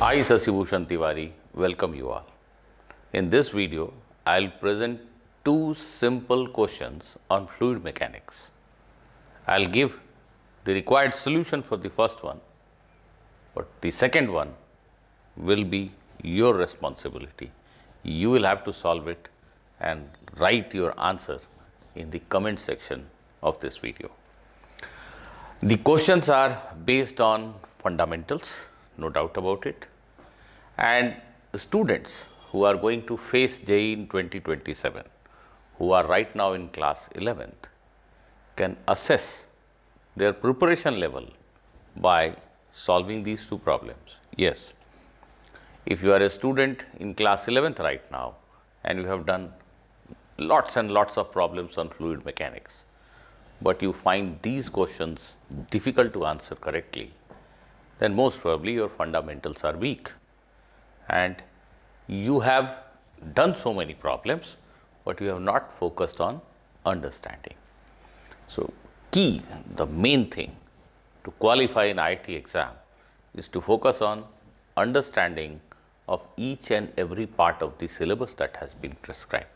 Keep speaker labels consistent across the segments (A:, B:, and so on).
A: I, Sasibhushan Tiwari, welcome you all. In this video, I'll present two simple questions on fluid mechanics. I'll give the required solution for the first one, but the second one will be your responsibility. You will have to solve it and write your answer in the comment section of this video. The questions are based on fundamentals, no doubt about it, and students who are going to face JEE in 2027, who are right now in class 11th, can assess their preparation level by solving these two problems. Yes, if you are a student in class 11th right now and you have done lots and lots of problems on fluid mechanics, but you find these questions difficult to answer correctly, then most probably your fundamentals are weak and you have done so many problems, but you have not focused on understanding. So, the main thing to qualify an IIT exam is to focus on understanding of each and every part of the syllabus that has been prescribed.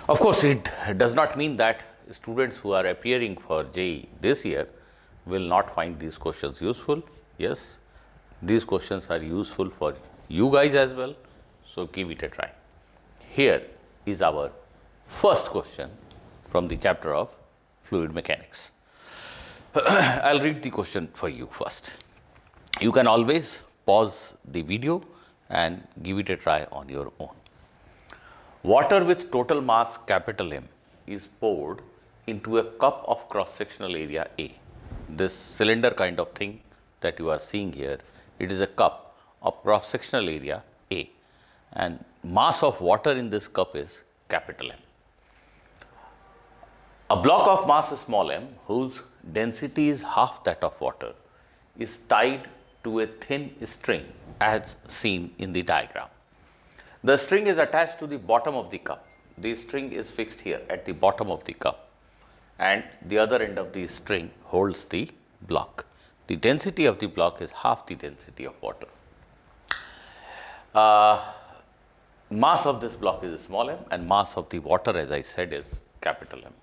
A: Of course, it does not mean that students who are appearing for JEE this year will not find these questions useful. Yes, these questions are useful for you guys as well, so give it a try. Here is our first question from the chapter of fluid mechanics. I'll read the question for you first. You can always pause the video and give it a try on your own. Water with total mass capital M is poured into a cup of cross-sectional area A. This cylinder kind of thing that you are seeing here, it is a cup of cross-sectional area A, and mass of water in this cup is capital M. A block of mass small m, whose density is half that of water, is tied to a thin string as seen in the diagram. The string is attached to the bottom of the cup. The string is fixed here at the bottom of the cup, and the other end of the string holds the block. The density of the block is half the density of water. Mass of this block is small m and mass of the water, as I said, is capital M.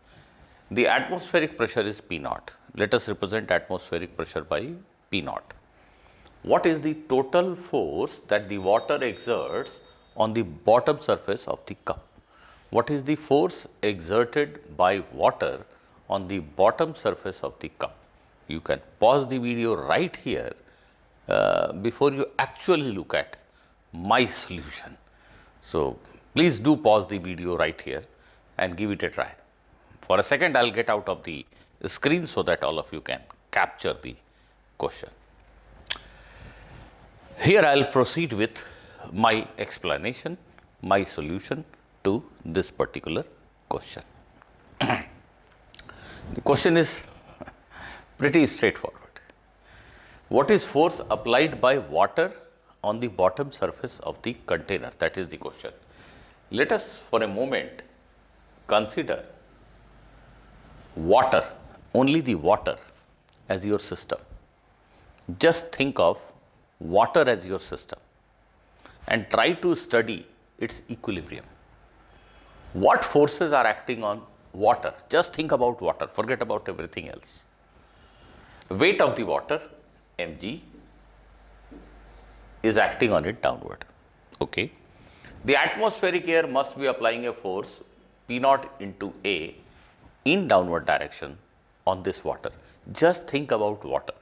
A: The atmospheric pressure is P naught. Let us represent atmospheric pressure by P naught. What is the total force that the water exerts on the bottom surface of the cup? What is the force exerted by water on the bottom surface of the cup? You can pause the video right here before you actually look at my solution. So, please do pause the video right here and give it a try. For a second, I will get out of the screen so that all of you can capture the question. Here I will proceed with my explanation, my solution to this particular question. The question is pretty straightforward. What is force applied by water on the bottom surface of the container? That is the question. Let us for a moment consider water, only the water as your system. Just think of water as your system and try to study its equilibrium. What forces are acting on water? Just think about water, forget about everything else. Weight of the water, mg, is acting on it downward. Okay. The atmospheric air must be applying a force P naught into A in downward direction on this water. Just think about water.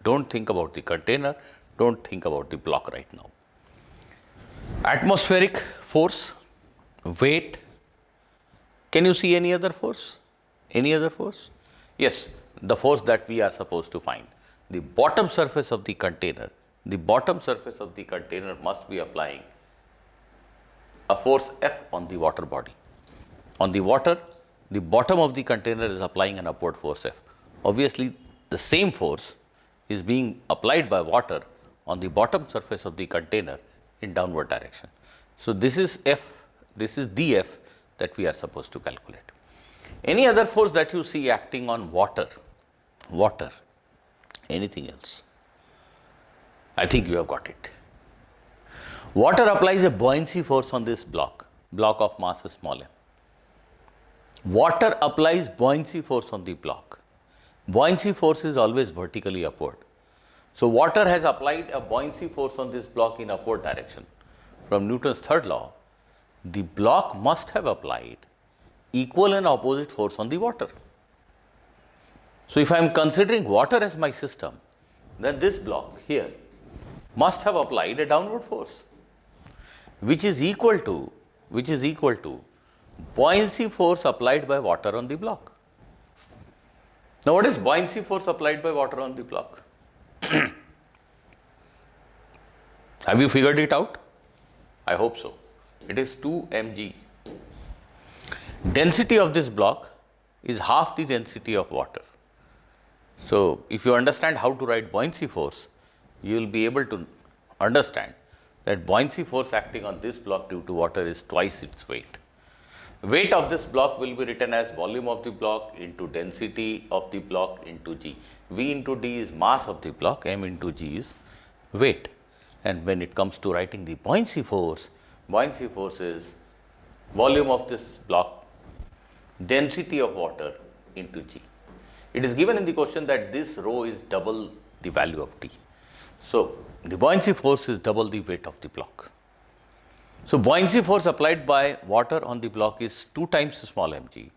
A: Don't think about the container. Don't think about the block right now. Atmospheric force, weight. Can you see any other force? Any other force? Yes, the force that we are supposed to find. The bottom surface of the container must be applying a force F on the water body. On the water, the bottom of the container is applying an upward force F. Obviously, the same force is being applied by water on the bottom surface of the container in downward direction. So, this is F, this is the F that we are supposed to calculate. Any other force that you see acting on water, anything else? I think you have got it. Water applies a buoyancy force on this block of mass small m. Water applies buoyancy force on the block. Buoyancy force is always vertically upward. So water has applied a buoyancy force on this block in upward direction. From Newton's third law, the block must have applied equal and opposite force on the water. So if I am considering water as my system, then this block here must have applied a downward force, which is equal to buoyancy force applied by water on the block. Now, what is buoyancy force applied by water on the block? Have you figured it out? I hope so. It is 2 mg. Density of this block is half the density of water. So, if you understand how to write buoyancy force, you will be able to understand that buoyancy force acting on this block due to water is twice its weight. Weight of this block will be written as volume of the block into density of the block into g. V into d is mass of the block, m into g is weight. And when it comes to writing the buoyancy force is volume of this block, density of water into g. It is given in the question that this rho is double the value of t. So, the buoyancy force is double the weight of the block. So, buoyancy force applied by water on the block is 2 times small mg.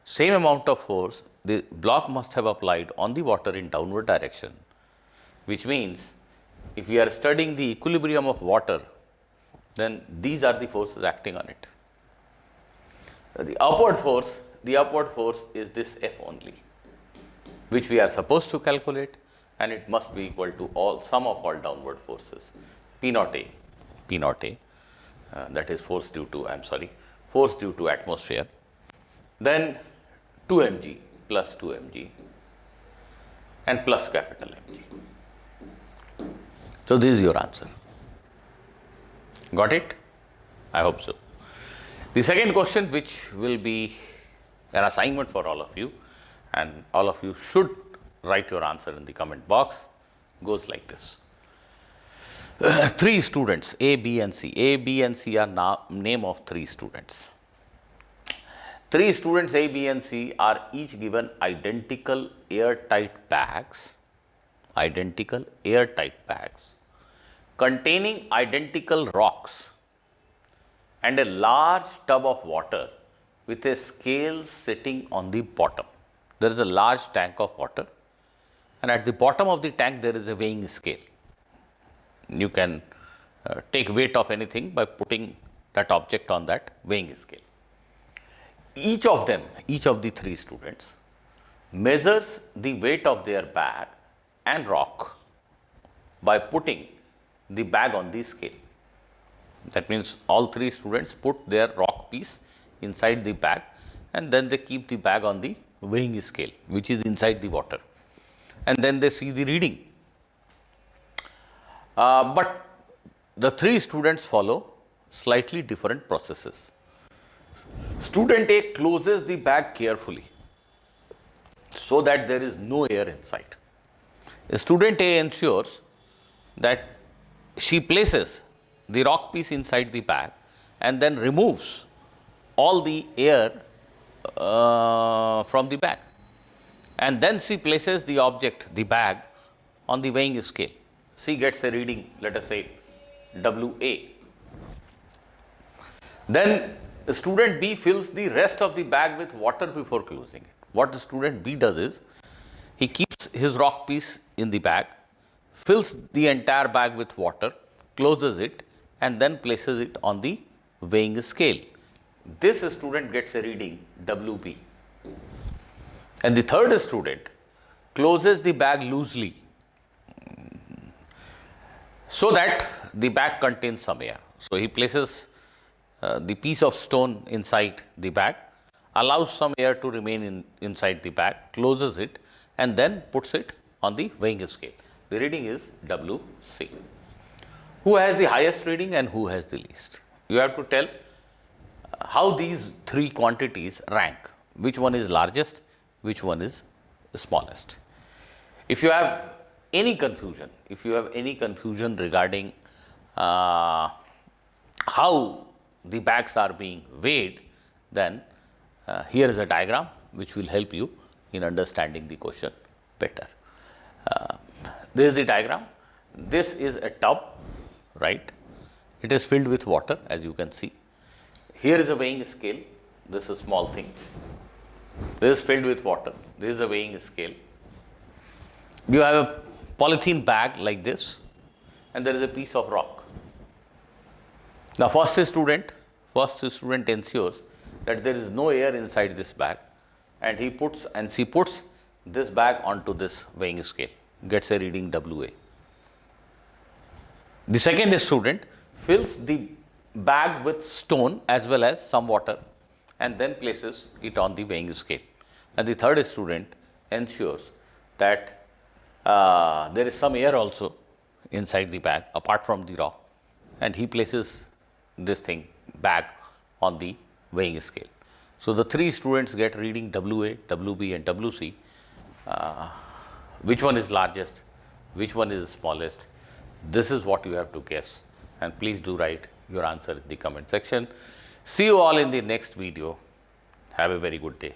A: Same amount of force the block must have applied on the water in downward direction, which means if we are studying the equilibrium of water, then these are the forces acting on it. The upward force is this F only, which we are supposed to calculate, and it must be equal to sum of all downward forces, P naught A, that is force due to atmosphere, then 2 mg plus 2 mg and plus capital Mg. So, this is your answer. Got it? I hope so. The second question, which will be an assignment for all of you, and all of you should write your answer in the comment box, goes like this. 3 students, A, B and C. A, B and C are name of 3 students. 3 students A, B and C are each given identical airtight bags containing identical rocks and a large tub of water with a scale sitting on the bottom. There is a large tank of water, and at the bottom of the tank there is a weighing scale. You can take weight of anything by putting that object on that weighing scale. Each of the 3 students measures the weight of their bag and rock by putting the bag on the scale. That means all 3 students put their rock piece inside the bag, and then they keep the bag on the weighing scale, which is inside the water, and then they see the reading. But the 3 students follow slightly different processes. Student A closes the bag carefully so that there is no air inside. Student A ensures that she places the rock piece inside the bag and then removes all the air from the bag, and then she places the object, the bag, on the weighing scale. She gets a reading, let us say WA. Then student B fills the rest of the bag with water before closing it. What the student B does is, he keeps his rock piece in the bag, fills the entire bag with water, closes it, and then places it on the weighing scale. This student gets a reading WB. And the third student closes the bag loosely so that the bag contains some air. So he places the piece of stone inside the bag, allows some air to remain inside the bag, closes it, and then puts it on the weighing scale. The reading is WC. Who has the highest reading and who has the least? You have to tell how these 3 quantities rank. Which one is largest, which one is smallest. If you have any confusion, regarding how the bags are being weighed, then here is a diagram which will help you in understanding the question better. This is the diagram. This is a tub, right? It is filled with water, as you can see. Here is a weighing scale. This is a small thing. This is filled with water. This is a weighing scale. You have a polythene bag like this, and there is a piece of rock. Now, first student ensures that there is no air inside this bag, and she puts this bag onto this weighing scale, gets a reading WA. The second student fills the bag with stone as well as some water, and then places it on the weighing scale. And the third student ensures that there is some air also inside the bag apart from the rock, and he places this bag on the weighing scale. So the three students get reading WA, WB and WC. Which one is largest? Which one is smallest? This is what you have to guess, and please do write your answer in the comment section. See you all in the next video. Have a very good day.